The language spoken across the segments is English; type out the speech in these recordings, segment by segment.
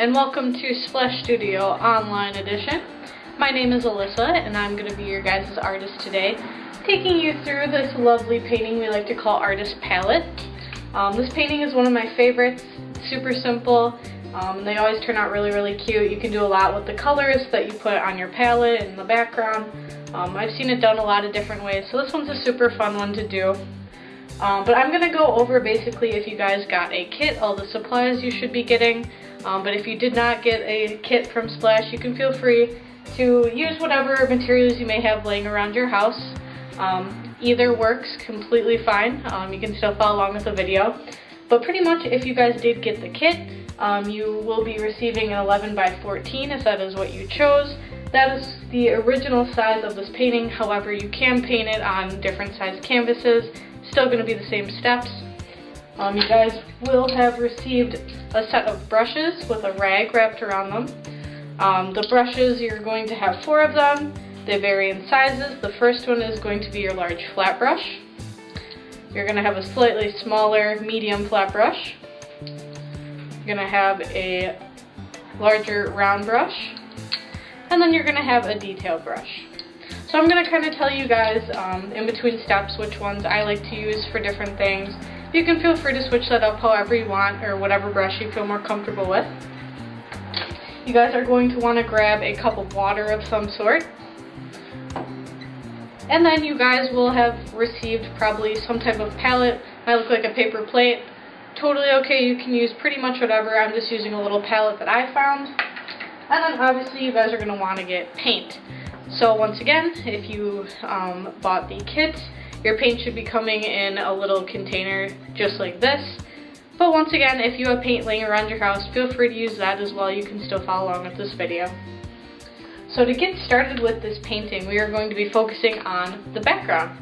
and welcome to Splash Studio Online Edition. My name is Alyssa, and I'm going to be your guys' artist today, taking you through this lovely painting we like to call Artist Palette. This painting is one of my favorites. It's super simple, and they always turn out really cute. You can do a lot with the colors that you put on your palette and the background. I've seen it done a lot of different ways, so this one's a super fun one to do. But I'm going to go over basically if you guys got a kit, all the supplies you should be getting. But if you did not get a kit from Splash, you can feel free to use whatever materials you may have laying around your house. Either works completely fine. You can still follow along with the video. But pretty much if you guys did get the kit, you will be receiving an 11 by 14 if that is what you chose. That is the original size of this painting. However, you can paint it on different size canvases. Still going to be the same steps. You guys will have received a set of brushes with a rag wrapped around them. The brushes, you're going to have 4 of them. They vary in sizes. The first one is going to be your large flat brush. You're going to have a slightly smaller medium flat brush. You're going to have a larger round brush. And then you're going to have a detail brush. So I'm going to kind of tell you guys in between steps which ones I like to use for different things. You can feel free to switch that up however you want, or whatever brush you feel more comfortable with. You guys are going to want to grab a cup of water of some sort. And then you guys will have received probably some type of palette. Might look like a paper plate. Totally okay, you can use pretty much whatever. I'm just using a little palette that I found. And then obviously you guys are going to want to get paint. So once again, if you bought the kit, your paint should be coming in a little container just like this. But once again, if you have paint laying around your house, feel free to use that as well. You can still follow along with this video. So to get started with this painting, we are going to be focusing on the background.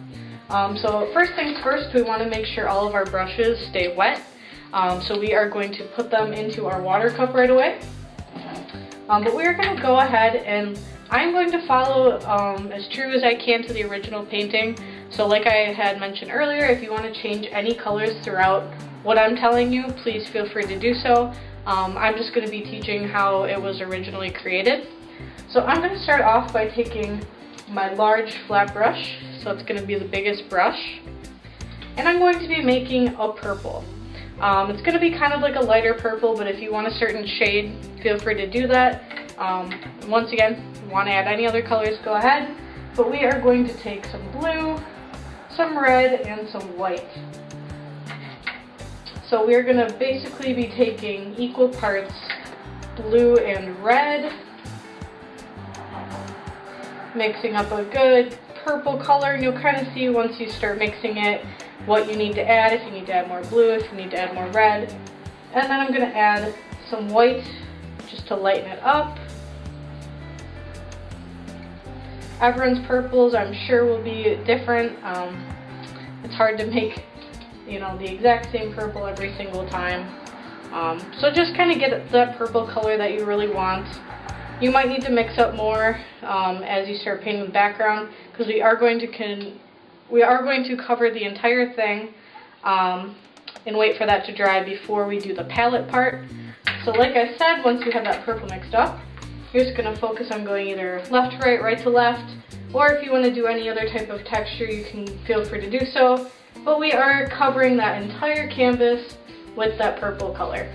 So first things first, we want to make sure all of our brushes stay wet. So we are going to put them into our water cup right away. But we are going to go ahead and I'm going to follow as true as I can to the original painting. So like I had mentioned earlier, if you want to change any colors throughout what I'm telling you, please feel free to do so. I'm just going to be teaching how it was originally created. So I'm going to start off by taking my large flat brush, so it's going to be the biggest brush, and I'm going to be making a purple. It's going to be kind of like a lighter purple, but if you want a certain shade, feel free to do that. Once again, if you want to add any other colors, go ahead. But we are going to take some blue, some red, and some white. So we're going to basically be taking equal parts blue and red, mixing up a good purple color, and you'll kind of see once you start mixing it what you need to add, if you need to add more blue, if you need to add more red. And then I'm going to add some white just to lighten it up. Everyone's purples, I'm sure, will be different. It's hard to make, the exact same purple every single time. So just kind of get that purple color that you really want. You might need to mix up more as you start painting the background, because we are going to cover the entire thing and wait for that to dry before we do the palette part. So like I said, once you have that purple mixed up, you're just going to focus on going either left to right, right to left, or if you want to do any other type of texture, you can feel free to do so. But we are covering that entire canvas with that purple color.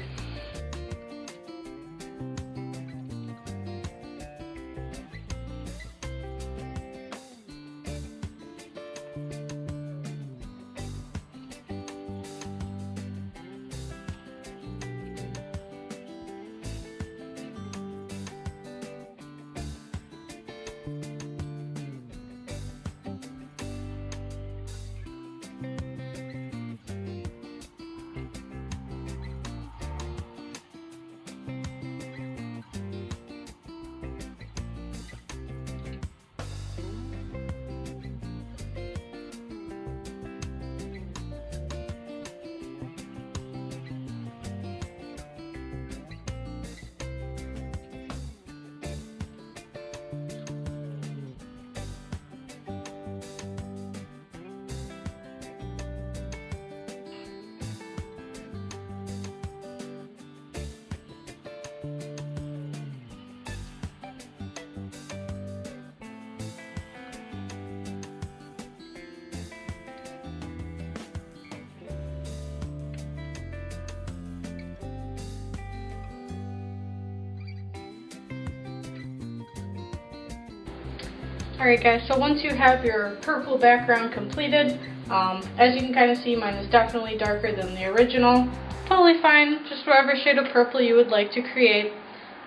Alright guys, so once you have your purple background completed, as you can kind of see, mine is definitely darker than the original. Totally fine, just whatever shade of purple you would like to create.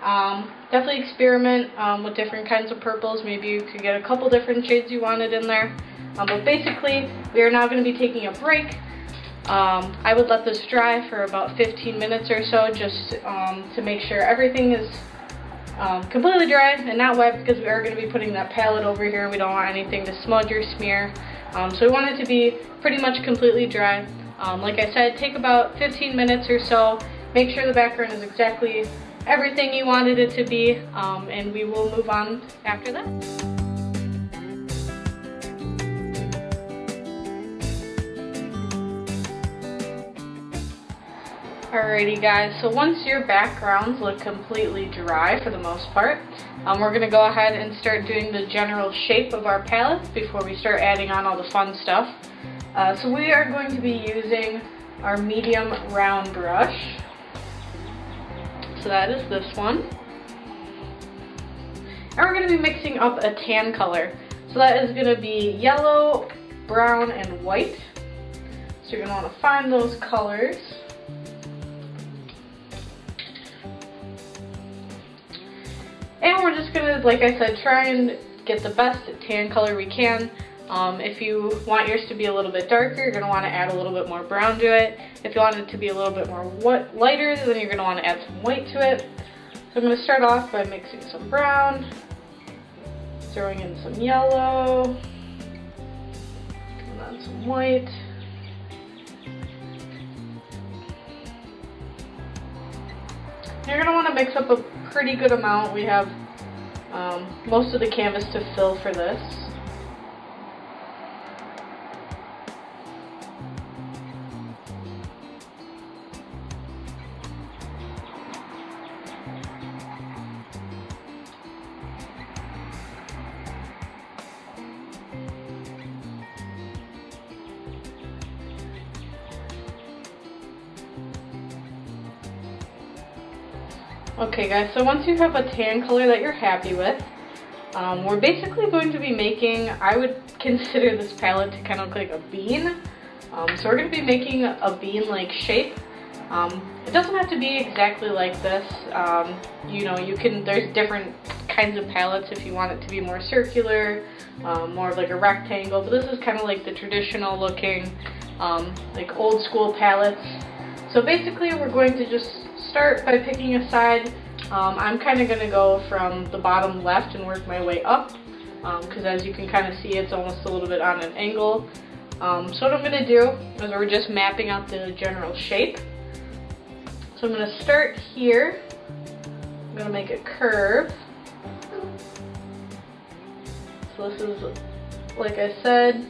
Definitely experiment with different kinds of purples. Maybe you could get a couple different shades you wanted in there. But basically, we are now going to be taking a break. I would let this dry for about 15 minutes or so, just to make sure everything is completely dry and not wet, because we are going to be putting that palette over here and we don't want anything to smudge or smear. So we want it to be pretty much completely dry. Like I said, take about 15 minutes or so. Make sure the background is exactly everything you wanted it to be, and we will move on after that. Alrighty guys, so once your backgrounds look completely dry for the most part, we're going to go ahead and start doing the general shape of our palette before we start adding on all the fun stuff. So we are going to be using our medium round brush. So that is this one. And we're going to be mixing up a tan color. So that is going to be yellow, brown, and white. So you're going to want to find those colors. And we're just going to, like I said, try and get the best tan color we can. If you want yours to be a little bit darker, you're going to want to add a little bit more brown to it. If you want it to be a little bit more lighter, then you're going to want to add some white to it. So I'm going to start off by mixing some brown, throwing in some yellow, and then some white. You're going to want to mix up a pretty good amount. We have most of the canvas to fill for this. Okay guys, so once you have a tan color that you're happy with, we're basically going to be making, I would consider this palette to kind of look like a bean. So we're going to be making a bean-like shape. It doesn't have to be exactly like this. You know, there's different kinds of palettes if you want it to be more circular, more of like a rectangle, but this is kind of like the traditional looking, like old school palettes. So basically we're going to just start by picking a side. I'm kind of going to go from the bottom left and work my way up, because as you can kind of see, it's almost a little bit on an angle. So what I'm going to do is we're just mapping out the general shape. So I'm going to start here. I'm going to make a curve. So this is, like I said,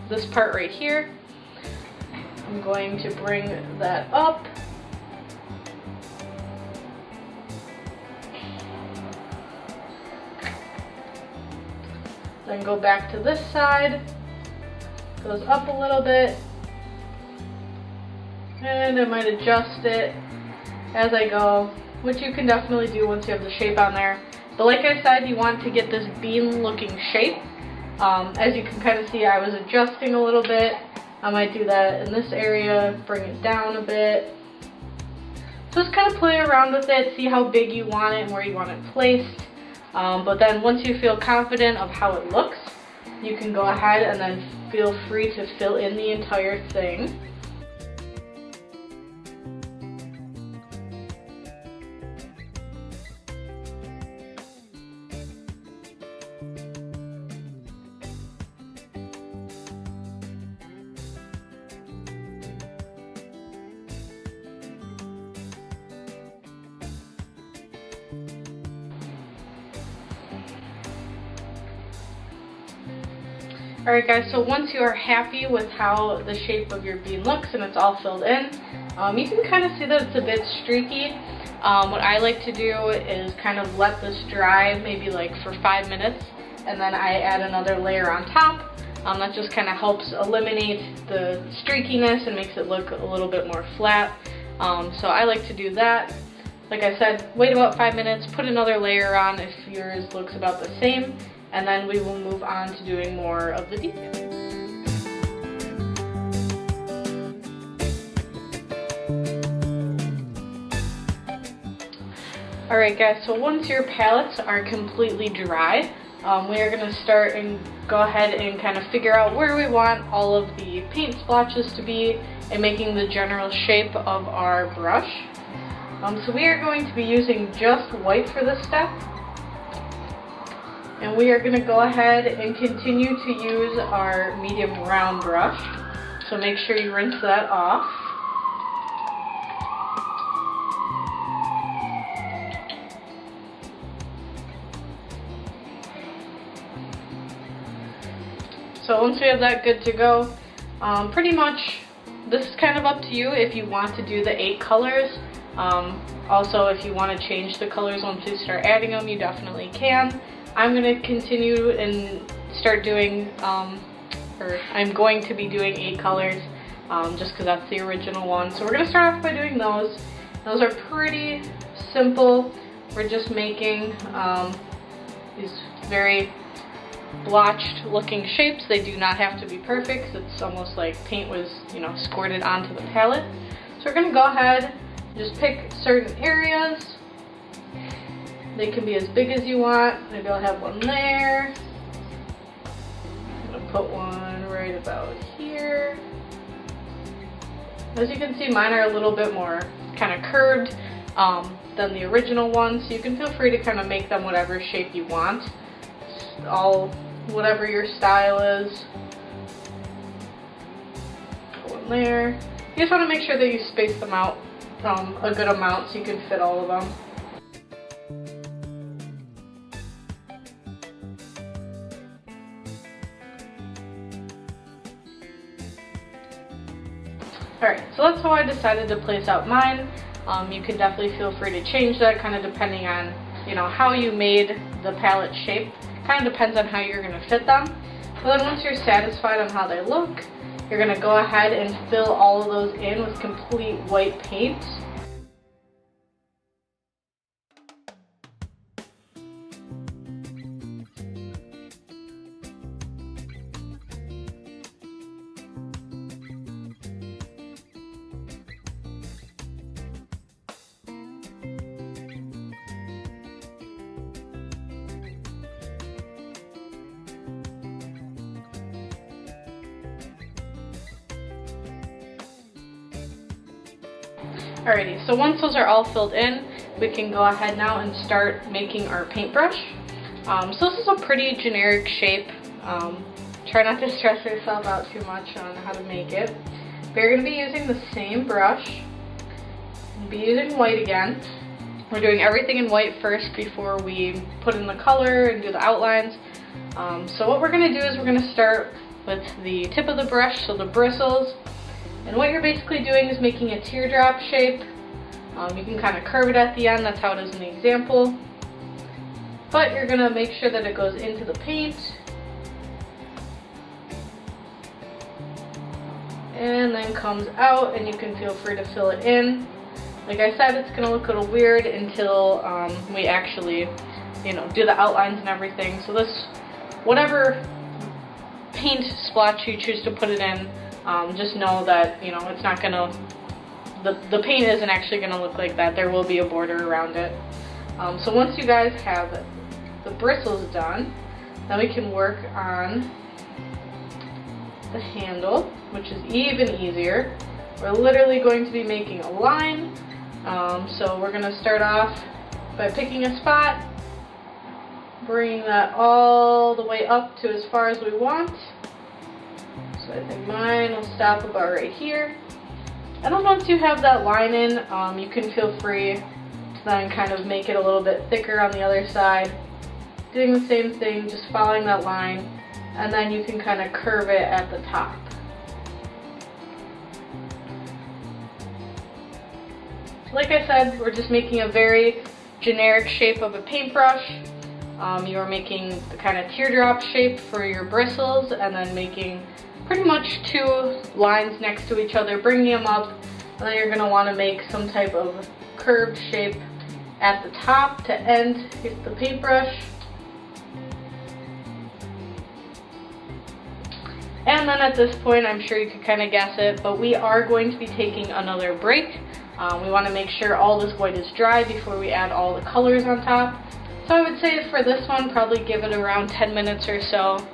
this part right here. I'm going to bring that up. Then go back to this side, goes up a little bit, and I might adjust it as I go, which you can definitely do once you have the shape on there. But like I said, you want to get this bean looking shape. As you can kind of see, I was adjusting a little bit. I might do that in this area, bring it down a bit. So just kind of play around with it, see how big you want it and where you want it placed. But then once you feel confident of how it looks, you can go ahead and then feel free to fill in the entire thing. Alright guys, so once you are happy with how the shape of your bean looks and it's all filled in, you can kind of see that it's a bit streaky. What I like to do is kind of let this dry maybe like for 5 minutes, and then I add another layer on top. That just kind of helps eliminate the streakiness and makes it look a little bit more flat. So I like to do that. Like I said, wait about 5 minutes, put another layer on if yours looks about the same, and then we will move on to doing more of the details. Alright guys, so once your palettes are completely dry, we are going to start and go ahead and kind of figure out where we want all of the paint splotches to be and making the general shape of our brush. So we are going to be using just white for this step. And we are going to go ahead and continue to use our medium round brush. So make sure you rinse that off. So once we have that good to go, pretty much this is kind of up to you if you want to do the 8 colors. Also, if you want to change the colors once you start adding them, you definitely can. I'm going to continue and start doing, or I'm going to be doing 8 colors, just because that's the original one. So we're going to start off by doing those. Those are pretty simple. We're just making these very blotched looking shapes. They do not have to be perfect. It's almost like paint was, squirted onto the palette. So we're going to go ahead and just pick certain areas. They can be as big as you want. Maybe I'll have one there. I'm going to put one right about here. As you can see, mine are a little bit more kind of curved than the original one, so you can feel free to kind of make them whatever shape you want. All whatever your style is. Put one there. You just want to make sure that you space them out a good amount so you can fit all of them. Alright, so that's how I decided to place out mine. You can definitely feel free to change that, kind of depending on how you made the palette shape. Kind of depends on how you're going to fit them. But then once you're satisfied on how they look, you're going to go ahead and fill all of those in with complete white paint. Alrighty, so once those are all filled in, we can go ahead now and start making our paintbrush. So this is a pretty generic shape. Try not to stress yourself out too much on how to make it. We're going to be using the same brush. We'll be using white again. We're doing everything in white first before we put in the color and do the outlines. So what we're going to do is we're going to start with the tip of the brush, so the bristles. And what you're basically doing is making a teardrop shape. You can kind of curve it at the end, that's how it is in the example. But you're going to make sure that it goes into the paint. And then comes out, and you can feel free to fill it in. Like I said, it's going to look a little weird until we actually, do the outlines and everything. So this, whatever paint splotch you choose to put it in, just know that, it's not gonna, the paint isn't actually gonna look like that. There will be a border around it. So once you guys have the bristles done, then we can work on the handle, which is even easier. We're literally going to be making a line. So we're gonna start off by picking a spot, bringing that all the way up to as far as we want. So I think mine will stop about right here. And then once you have that line in, you can feel free to then kind of make it a little bit thicker on the other side. Doing the same thing, just following that line, and then you can kind of curve it at the top. Like I said, we're just making a very generic shape of a paintbrush. You are making the kind of teardrop shape for your bristles, and then making pretty much 2 lines next to each other, bringing them up, and then you're going to want to make some type of curved shape at the top to end the paintbrush. And then at this point, I'm sure you could kind of guess it, but we are going to be taking another break. We want to make sure all this white is dry before we add all the colors on top. So I would say for this one, probably give it around 10 minutes or so.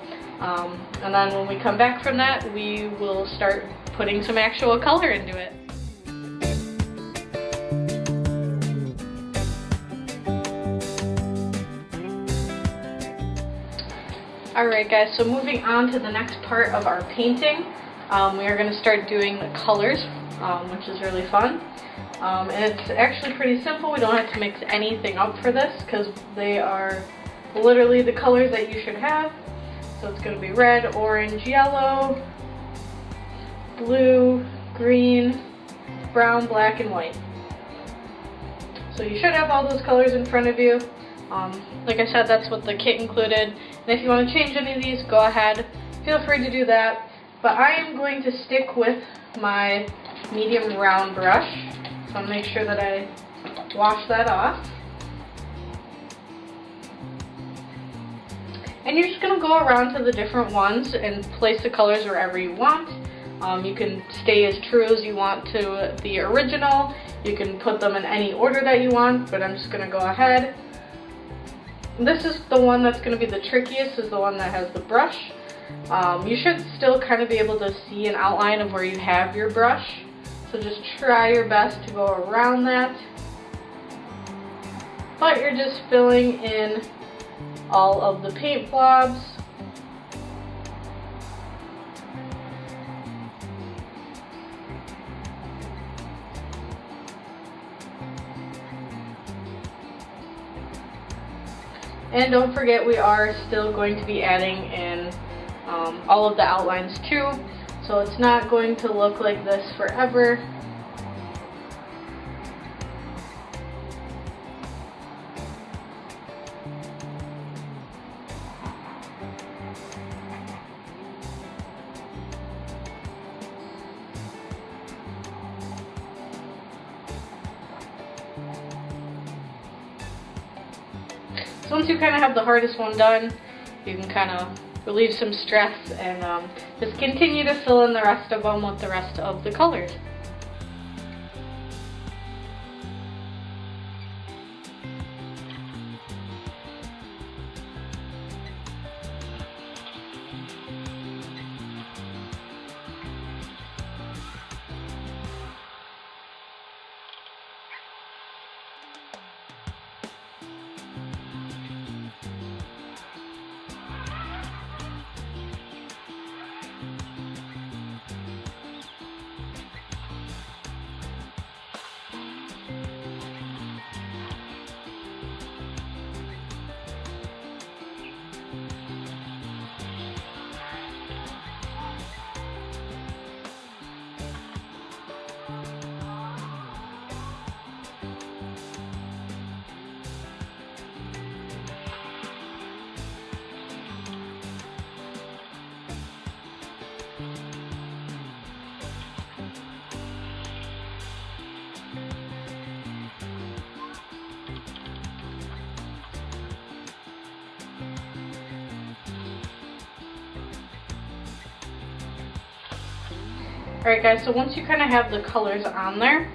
And then when we come back from that, we will start putting some actual color into it. Alright guys, so moving on to the next part of our painting, we are going to start doing the colors, which is really fun. And it's actually pretty simple. We don't have to mix anything up for this because they are literally the colors that you should have. So it's going to be red, orange, yellow, blue, green, brown, black, and white. So you should have all those colors in front of you. Like I said, that's what the kit included. And if you want to change any of these, go ahead. Feel free to do that. But I am going to stick with my medium round brush. So I'll make sure that I wash that off. And you're just going to go around to the different ones and place the colors wherever you want. You can stay as true as you want to the original. You can put them in any order that you want, but I'm just going to go ahead. This is the one that's going to be the trickiest, is the one that has the brush. You should still kind of be able to see an outline of where you have your brush. So just try your best to go around that. But you're just filling in all of the paint blobs. And don't forget, we are still going to be adding in all of the outlines too. So it's not going to look like this forever. So once you kind of have the hardest one done, you can kind of relieve some stress and just continue to fill in the rest of them with the rest of the colors. Alright guys, so once you kind of have the colors on there,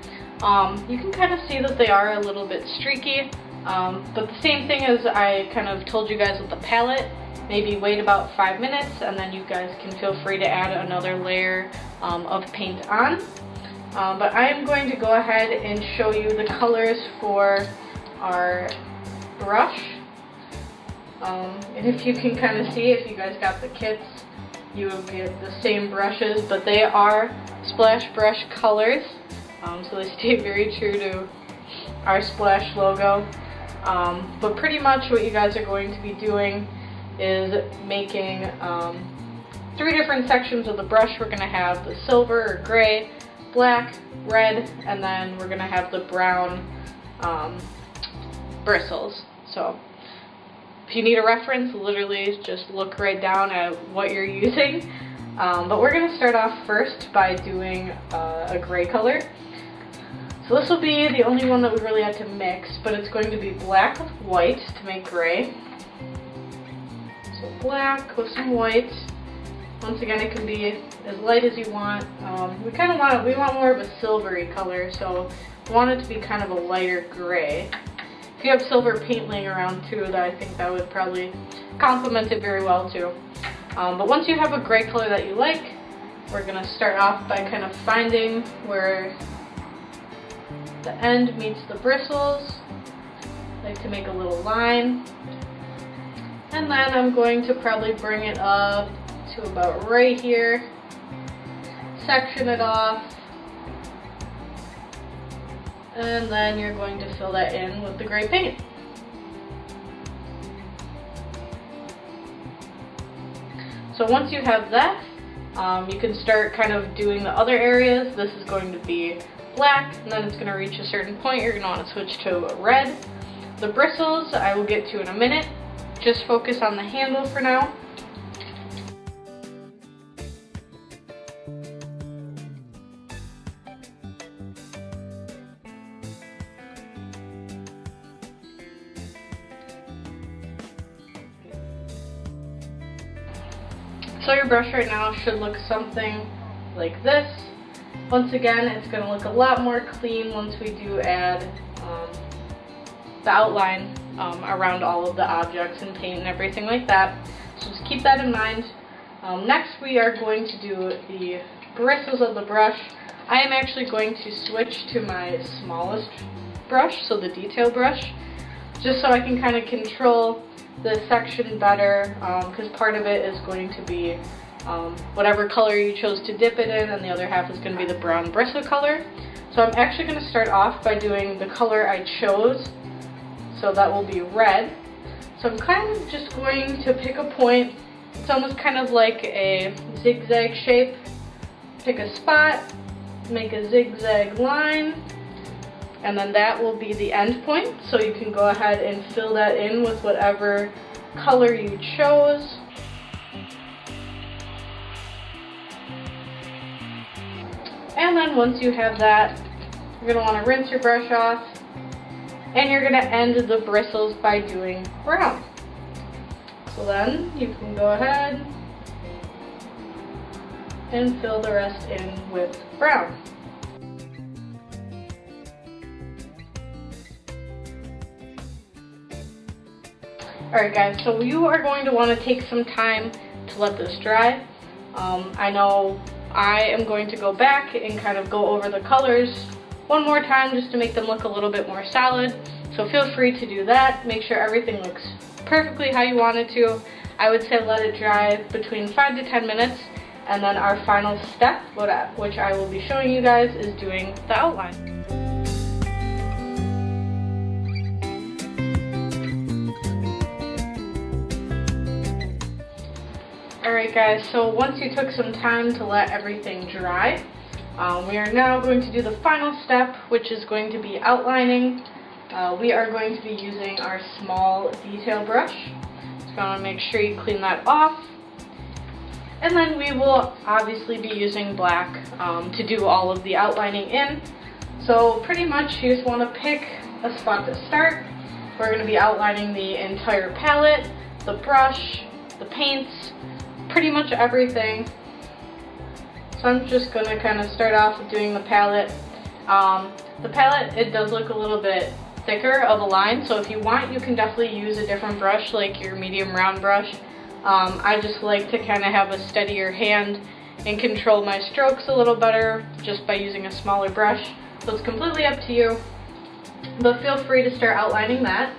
you can kind of see that they are a little bit streaky, but the same thing as I kind of told you guys with the palette, maybe wait about 5 minutes and then you guys can feel free to add another layer of paint on. But I am going to go ahead and show you the colors for our brush. And if you can kind of see, if you guys got the kits, you will get the same brushes, but they are Splash Brush colors, so they stay very true to our Splash logo. But pretty much what you guys are going to be doing is making 3 different sections of the brush. We're going to have the silver or gray, black, red, and then we're going to have the brown bristles. So if you need a reference, literally just look right down at what you're using. But we're going to start off first by doing a gray color. So this will be the only one that we really have to mix, but it's going to be black with white to make gray. So black with some white, Once again, it can be as light as you want. We want more of a silvery color, so we want it to be kind of a lighter gray. If you have silver paint laying around too, I think that would probably complement it very well too. But once you have a gray color that you like, we're going to start off by kind of finding where the end meets the bristles. I like to make a little line. And then I'm going to probably bring it up to about right here, section it off, and then you're going to fill that in with the gray paint. So once you have that, you can start kind of doing the other areas. This is going to be black, and then it's going to reach a certain point. You're going to want to switch to red. The bristles I will get to in a minute. Just focus on the handle for now. So your brush right now should look something like this. Once again, it's going to look a lot more clean once we do add the outline around all of the objects and paint and everything like that. So just keep that in mind. Next we are going to do the bristles of the brush. I am actually going to switch to my smallest brush, so the detail brush, just so I can kind of control the section better, because part of it is going to be whatever color you chose to dip it in, and the other half is going to be the brown bristle color. So I'm actually going to start off by doing the color I chose, so that will be red. So I'm kind of just going to pick a point. It's almost kind of like a zigzag shape. Pick a spot, make a zigzag line, and then that will be the end point. So you can go ahead and fill that in with whatever color you chose. And then once you have that, you're going to want to rinse your brush off, and you're going to end the bristles by doing brown. So then you can go ahead and fill the rest in with brown. Alright guys, so you are going to want to take some time to let this dry. I know I am going to go back and kind of go over the colors one more time just to make them look a little bit more solid. So feel free to do that. Make sure everything looks perfectly how you want it to. I would say let it dry between 5 to 10 minutes, and then our final step, which I will be showing you guys, is doing the outline. Alright guys, so once you took some time to let everything dry, we are now going to do the final step, which is going to be outlining. We are going to be using our small detail brush. So you want to make sure you clean that off. And then we will obviously be using black to do all of the outlining in. So pretty much you just want to pick a spot to start. We're going to be outlining the entire palette, the brush, the paints, pretty much everything. So I'm just going to kind of start off with doing the palette. The palette, it does look a little bit thicker of a line, so if you want, you can definitely use a different brush, like your medium round brush. I just like to kind of have a steadier hand and control my strokes a little better just by using a smaller brush. So it's completely up to you, but feel free to start outlining that.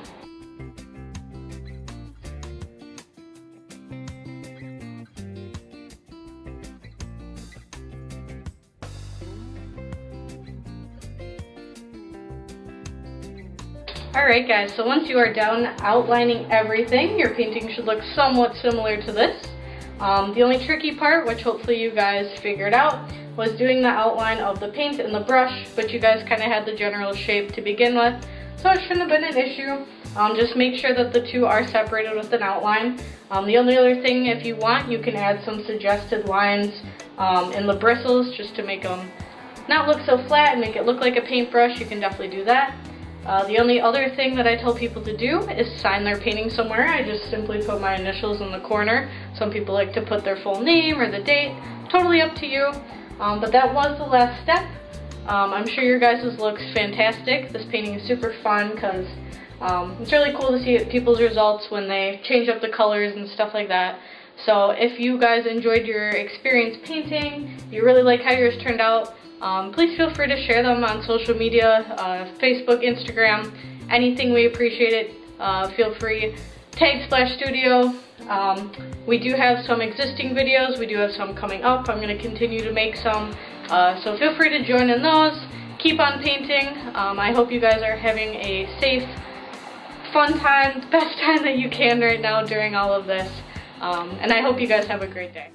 Alright guys, so once you are done outlining everything, your painting should look somewhat similar to this. The only tricky part, which hopefully you guys figured out, was doing the outline of the paint and the brush, but you guys kind of had the general shape to begin with, so it shouldn't have been an issue. Just make sure that the two are separated with an outline. The only other thing, if you want, you can add some suggested lines in the bristles just to make them not look so flat and make it look like a paintbrush. You can definitely do that. The only other thing that I tell people to do is sign their painting somewhere. I just simply put my initials in the corner. Some people like to put their full name or the date. Totally up to you. But that was the last step. I'm sure your guys' looks fantastic. This painting is super fun because it's really cool to see people's results when they change up the colors and stuff like that. So if you guys enjoyed your experience painting, you really like how yours turned out, please feel free to share them on social media, Facebook, Instagram, anything. We appreciate it. Feel free. Tag Splash Studio. We do have some existing videos. We do have some coming up. I'm going to continue to make some. So feel free to join in those. Keep on painting. I hope you guys are having a safe, fun time, the best time that you can right now during all of this. And I hope you guys have a great day.